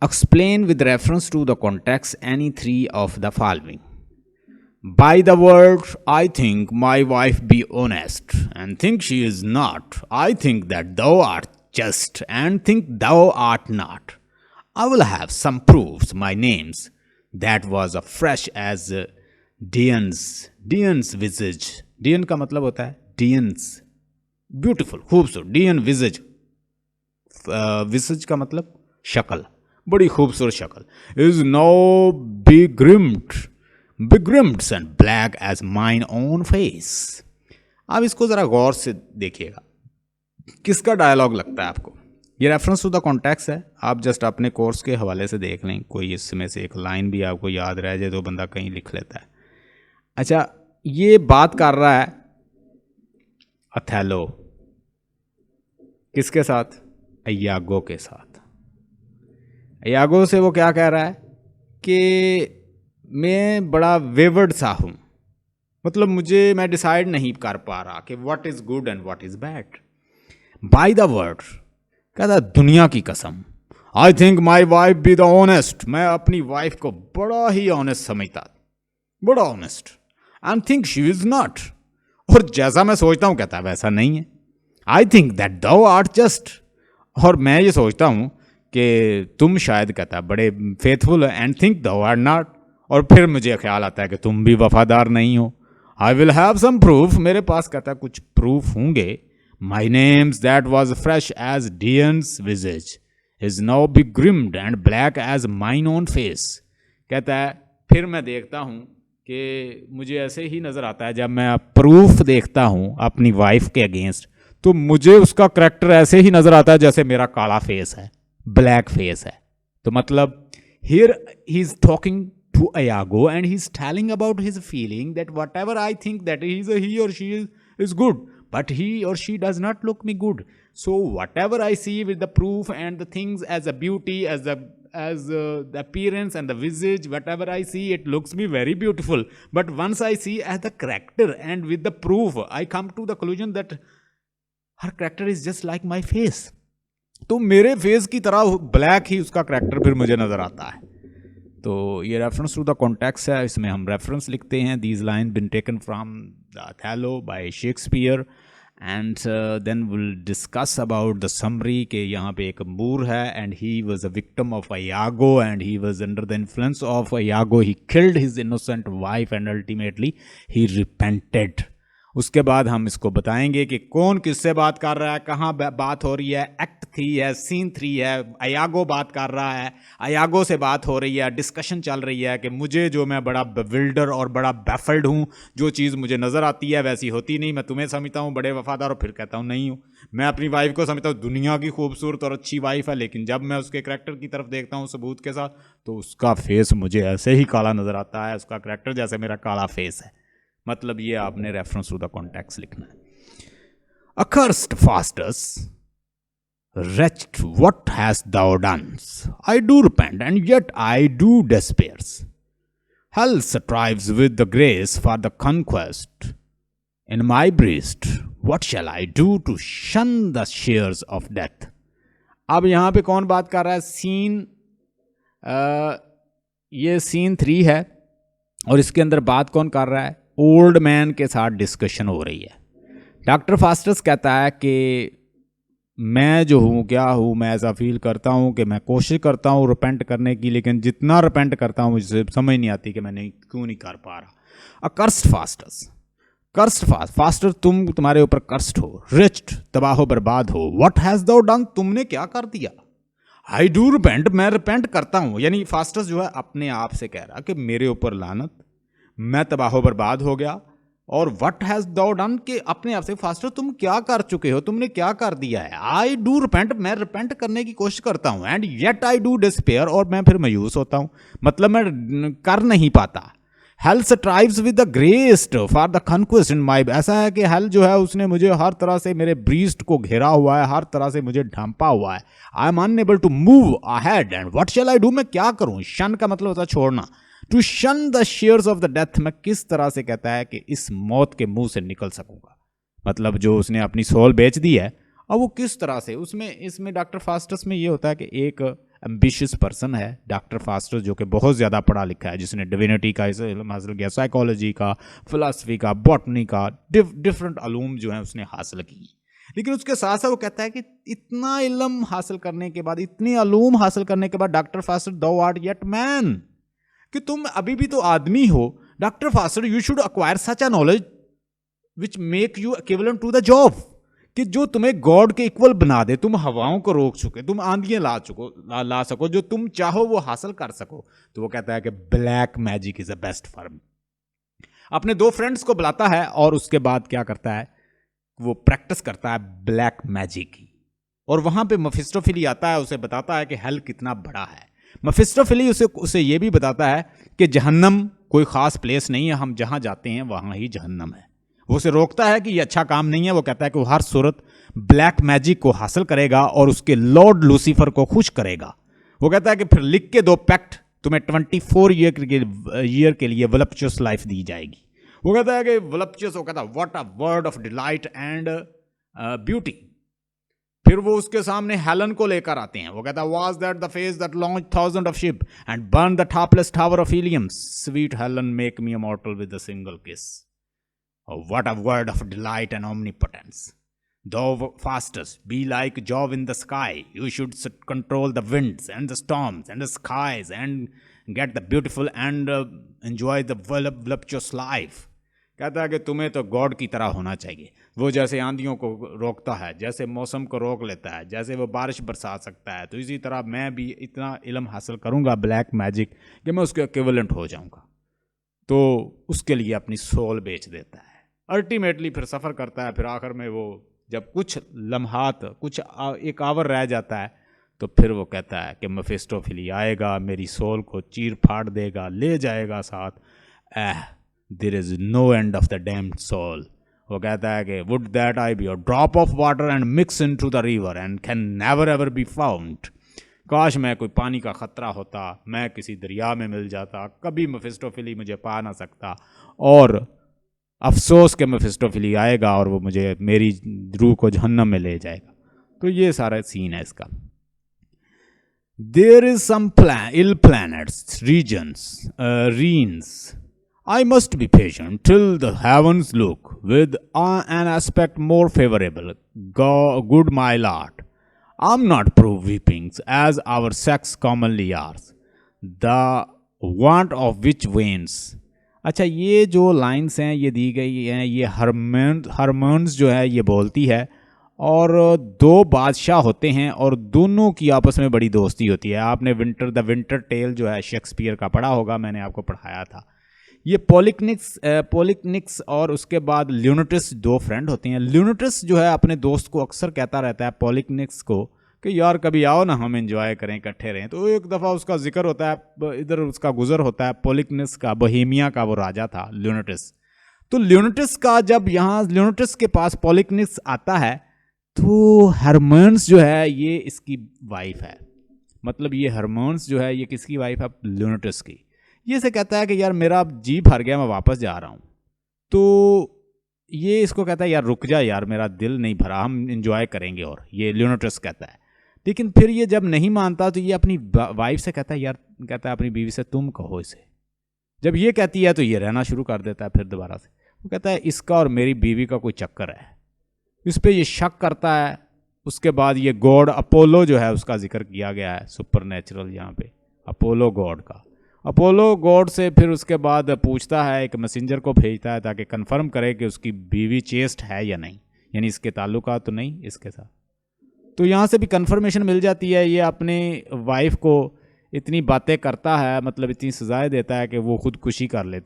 Explain with reference to the context any three of the following. By the word, I think my wife be honest, and think she is not. I think that thou art just, and think thou art not. I will have some proofs, my names, that was as fresh as Dian's visage. Dian का मतलब होता है Dian's, beautiful, खूबसूरत. Dian visage, visage का मतलब शक्ल, बड़ी खूबसूरत शक्ल. Is now begrimed and black as mine own face. आप इसको जरा गौर से देखिएगा, किसका डायलॉग लगता है आपको? ये रेफरेंस टू द कॉन्टेक्स्ट है. आप जस्ट अपने कोर्स के हवाले से देख लें, कोई इसमें से एक लाइन भी आपको याद रह जाए तो बंदा कहीं लिख लेता है. अच्छा, ये बात कर रहा है अथेलो किसके साथ? इयागो के साथ. इयागो से वो क्या कह रहा है कि मैं बड़ा वेवर्ड सा हूं, मतलब मैं डिसाइड नहीं कर पा रहा कि what is good and what is bad. By the word, कहता दुनिया की कसम, I think my wife be the honest, मैं अपनी वाइफ को बड़ा ही ऑनेस्ट समझता, बड़ा honest. And think she is not, और जैसा मैं सोचता हूं कहता वैसा नहीं है. आई थिंक दैट दो आर्ट जस्ट, और मैं ये सोचता हूं कि तुम शायद कहता बड़े फेथफुल है. एंड थिंक दो आर नॉट, और फिर मुझे ख्याल आता है कि तुम भी वफादार नहीं हो. I will have some proof, मेरे पास कहता कुछ प्रूफ होंगे. My names that was fresh as Dian's visage is now begrimed and black as mine own face. कहता है फिर मैं देखता हूँ कि मुझे ऐसे ही नज़र आता है, जब मैं प्रूफ देखता हूँ अपनी वाइफ के अगेंस्ट, तो मुझे उसका करैक्टर ऐसे ही नज़र आता है जैसे मेरा काला फेस है, ब्लैक फेस है. तो मतलब here he is talking to Iago and he's telling about his feeling that whatever I think that he or she is good, but he or she does not look me good. So whatever I see with the proof and the things as a beauty, as the appearance and the visage, whatever I see, it looks me very beautiful. But once I see as the character and with the proof, I come to the conclusion that her character is just like my face. तो मेरे face की तरह black ही उसका character फिर मुझे नजर आता है. तो ये रेफरेंस टू द कॉन्टेक्स्ट है, इसमें हम रेफरेंस लिखते हैं. These line been taken from the Othello by Shakespeare, and then will discuss about the summary के यहाँ पे एक मूर है, and he was a victim of Iago, and he was under the influence of Iago. He killed his innocent wife and ultimately he repented. उसके बाद हम इसको बताएंगे कि कौन किससे बात कर रहा है, कहाँ बात हो रही है. एक्ट 3 है, सीन 3 है, इयागो बात कर रहा है, इयागो से बात हो रही है, डिस्कशन चल रही है कि मुझे जो मैं बड़ा बिल्डर और बड़ा बैफल्ड हूँ, जो चीज़ मुझे नज़र आती है वैसी होती नहीं. मैं तुम्हें समझता हूँ बड़े वफादार, और फिर कहता हूँ नहीं हूँ. मैं अपनी वाइफ को समझता हूँ दुनिया की खूबसूरत और अच्छी वाइफ है, लेकिन जब मैं उसके करैक्टर की तरफ देखता हूँ सबूत के साथ, तो उसका फेस मुझे ऐसे ही काला नज़र आता है, उसका करैक्टर जैसे मेरा काला फेस है. मतलब ये आपने रेफरेंस टू द कॉन्टेक्स्ट लिखना है. Accursed Faustus, wretched, what hast thou done? I do repent, and yet I do despair. Hell strives with the grace for the conquest in my breast. What shall I do to shun the shares of death? अब यहाँ पे कौन बात कर रहा है? ये scene 3 है, और इसके अंदर बात कौन कर रहा है? ओल्ड मैन के साथ डिस्कशन हो रही है. डॉक्टर फास्टस कहता है कि मैं जो हूँ, क्या हूँ, मैं ऐसा फील करता हूँ कि मैं कोशिश करता हूँ रिपेंट करने की, लेकिन जितना रिपेंट करता हूँ मुझे समझ नहीं आती कि मैं क्यों नहीं कर पा रहा. अकर्स्ड फास्टस, कर्स्ड फास्टर, तुम्हारे ऊपर कर्स्ड हो, रिच्ड, तबाह बर्बाद हो. व्हाट हैज़ दो डन, तुमने क्या कर दिया? आई डू रिपेंट, मैं रिपेंट करता हूँ. यानी फास्टस जो है अपने आप से कह रहा कि मेरे ऊपर लानत, मैं तबाह बर्बाद हो गया. और व्हाट हैज दो डन, कि अपने आप से फास्टर तुम क्या कर चुके हो, तुमने क्या कर दिया है. आई डू रिपेंट, मैं रिपेंट करने की कोशिश करता हूं. And yet I do despair, और मैं फिर मायूस होता हूं, मतलब मैं कर नहीं पाता. Hell strives with the grace for the conquest in my, ऐसा है कि हेल जो है उसने मुझे हर तरह से, मेरे ब्रीस्ट को घेरा हुआ है, हर तरह से मुझे ढांपा हुआ है. I am unable to move ahead, and what shall I do, मैं क्या करूं. शन का मतलब होता है छोड़ना. टू शन the shares of the death, मैं किस तरह से कहता है कि इस मौत के मुंह से निकल सकूंगा. मतलब जो उसने अपनी सोल बेच दी है, और वो किस तरह से, उसमें इसमें डॉक्टर फास्टस में ये होता है कि एक एम्बिशियस पर्सन है डॉक्टर फास्टर, जो कि बहुत ज़्यादा पढ़ा लिखा है, जिसने डिविनिटी का इल्म हासिल किया, साइकोलॉजी का, फिलासफी का, बॉटनी का, डिफरेंट अलूम जो है उसने हासिल की। लेकिन उसके साथ साथ वो कहता है कि इतना इल्म हासिल करने के बाद, इतनी अलूम हासिल करने के बाद, doctor Faustus thou art yet man, कि तुम अभी भी तो आदमी हो। Doctor Faustus, you should acquire such a knowledge which make you equivalent to the job, कि जो तुम्हें गॉड के इक्वल बना दे। तुम हवाओं को रोक चुके, तुम आंधियां ला सको, जो तुम चाहो वो हासिल कर सको। तो वो कहता है कि black magic is the best form. अपने 2 फ्रेंड्स को बुलाता है और उसके बाद क्या करता है, वो प्रैक्टिस करता है ब्लैक मैजिक की। और वहां पे मेफिस्टोफेली आता है, उसे बताता है कि हेल कितना बड़ा है। मेफिस्टोफेली उसे ये भी बताता है कि जहन्नम कोई खास प्लेस नहीं है, हम जहां जाते हैं वहां ही जहन्नम है। वो उसे रोकता है कि ये अच्छा काम नहीं है। वो कहता है कि वो हर सूरत ब्लैक मैजिक को हासिल करेगा और उसके लॉर्ड लूसीफर को खुश करेगा। वो कहता है कि फिर लिख के दो पैक्ट, तुम्हें 24 ईयर के लिए वलप्चुअस लाइफ दी जाएगी। वो कहता है कि वलप्चुअस, वो कहता है what a word of delight and beauty. फिर वो उसके सामने हेलन को लेकर आते हैं। वो कहता है was that the face that launch 1000 of ship and burn the topless tower of helium, sweet Helen make me immortal with a single किस। What a word of delight and omnipotence. Thou fastest, be like Jove in the sky. You should control the winds and the storms and the skies and get the beautiful and enjoy the voluptuous life. कहता है कि तुम्हें तो God की तरह होना चाहिए। वो जैसे आंधियों को रोकता है, जैसे मौसम को रोक लेता है, जैसे वो बारिश बरसा सकता है, तो इसी तरह मैं भी इतना इल्म हासिल करूँगा ब्लैक मैजिक कि मैं उसके इक्विवेलेंट हो जाऊँगा। तो उसके लिए अपनी सोल बेच देता है। अल्टीमेटली फिर सफ़र करता है। फिर आखिर में वो जब कुछ लम्हात, कुछ एक आवर रह जाता है, तो फिर वो कहता है कि मेफिस्टोफेली आएगा, मेरी सोल को चीर फाड़ देगा, ले जाएगा साथ। There is no end of the damned soul. वो कहता है कि would that I be a drop of water and mix into the river and can never ever be found. काश मैं कोई पानी का ख़तरा होता, मैं किसी दरिया में मिल जाता, कभी मेफिस्टोफेली मुझे पा ना सकता। और अफसोस के मेफिस्टोफेली आएगा और वो मुझे, मेरी रूह को जहन्नम में ले जाएगा। तो ये सारा सीन है इसका। There is some ill planets reigns I must be patient till the heavens look with an aspect more favourable. Good my lord, I am not prove weepings as our sex commonly are, the want of which veins. अच्छा, ये जो lines हैं ये दी गई हैं, ये हरमोन्स जो है ये बोलती है। और 2 बादशाह होते हैं और दोनों की आपस में बड़ी दोस्ती होती है। आपने द विंटर टेल जो है शेक्सपियर का पढ़ा होगा, मैंने आपको पढ़ाया था। ये पोलिक्निक्स और उसके बाद ल्यूनटिस 2 फ्रेंड होते हैं। ल्यूनटिस जो है अपने दोस्त को अक्सर कहता रहता है पोलिक्निक्स को कि यार कभी आओ ना, हम एंजॉय करें, इकट्ठे रहें। तो एक दफ़ा उसका जिक्र होता है, इधर उसका गुजर होता है पोलिक्निक्स का, बोहेमिया का वो राजा था ल्यूनटिस। तो ल्यूनटिस का जब यहाँ ल्यूनटिस के पास पोलिक्निक्स आता है, तो हरमोन्स जो है ये इसकी वाइफ है। मतलब ये हरमोन्स जो है ये किसकी वाइफ है? ल्यूनटिस की। ये से कहता है कि यार मेरा अब जी भर गया, मैं वापस जा रहा हूँ। तो ये इसको कहता है यार रुक जा यार, मेरा दिल नहीं भरा, हम एंजॉय करेंगे। और ये ल्यूनटिस कहता है। लेकिन फिर ये जब नहीं मानता तो ये अपनी वाइफ से कहता है यार, कहता है अपनी बीवी से तुम कहो इसे। जब ये कहती है तो ये रहना शुरू कर देता है फिर दोबारा से। वो कहता है इसका और मेरी बीवी का कोई चक्कर है। इस पर ये शक करता है। उसके बाद ये गॉड अपोलो जो है उसका जिक्र किया गया है, सुपर नेचुरल यहाँ पे अपोलो गॉड का। अपोलो गॉड से फिर उसके बाद पूछता है, एक मैसेंजर को भेजता है ताकि कंफर्म करे कि उसकी बीवी चेस्ट है या नहीं, यानी इसके ताल्लुकात तो नहीं इसके साथ। तो यहाँ से भी कंफर्मेशन मिल जाती है। ये अपने वाइफ को इतनी बातें करता है, मतलब इतनी सजाएं देता है कि वो खुदकुशी कर लेती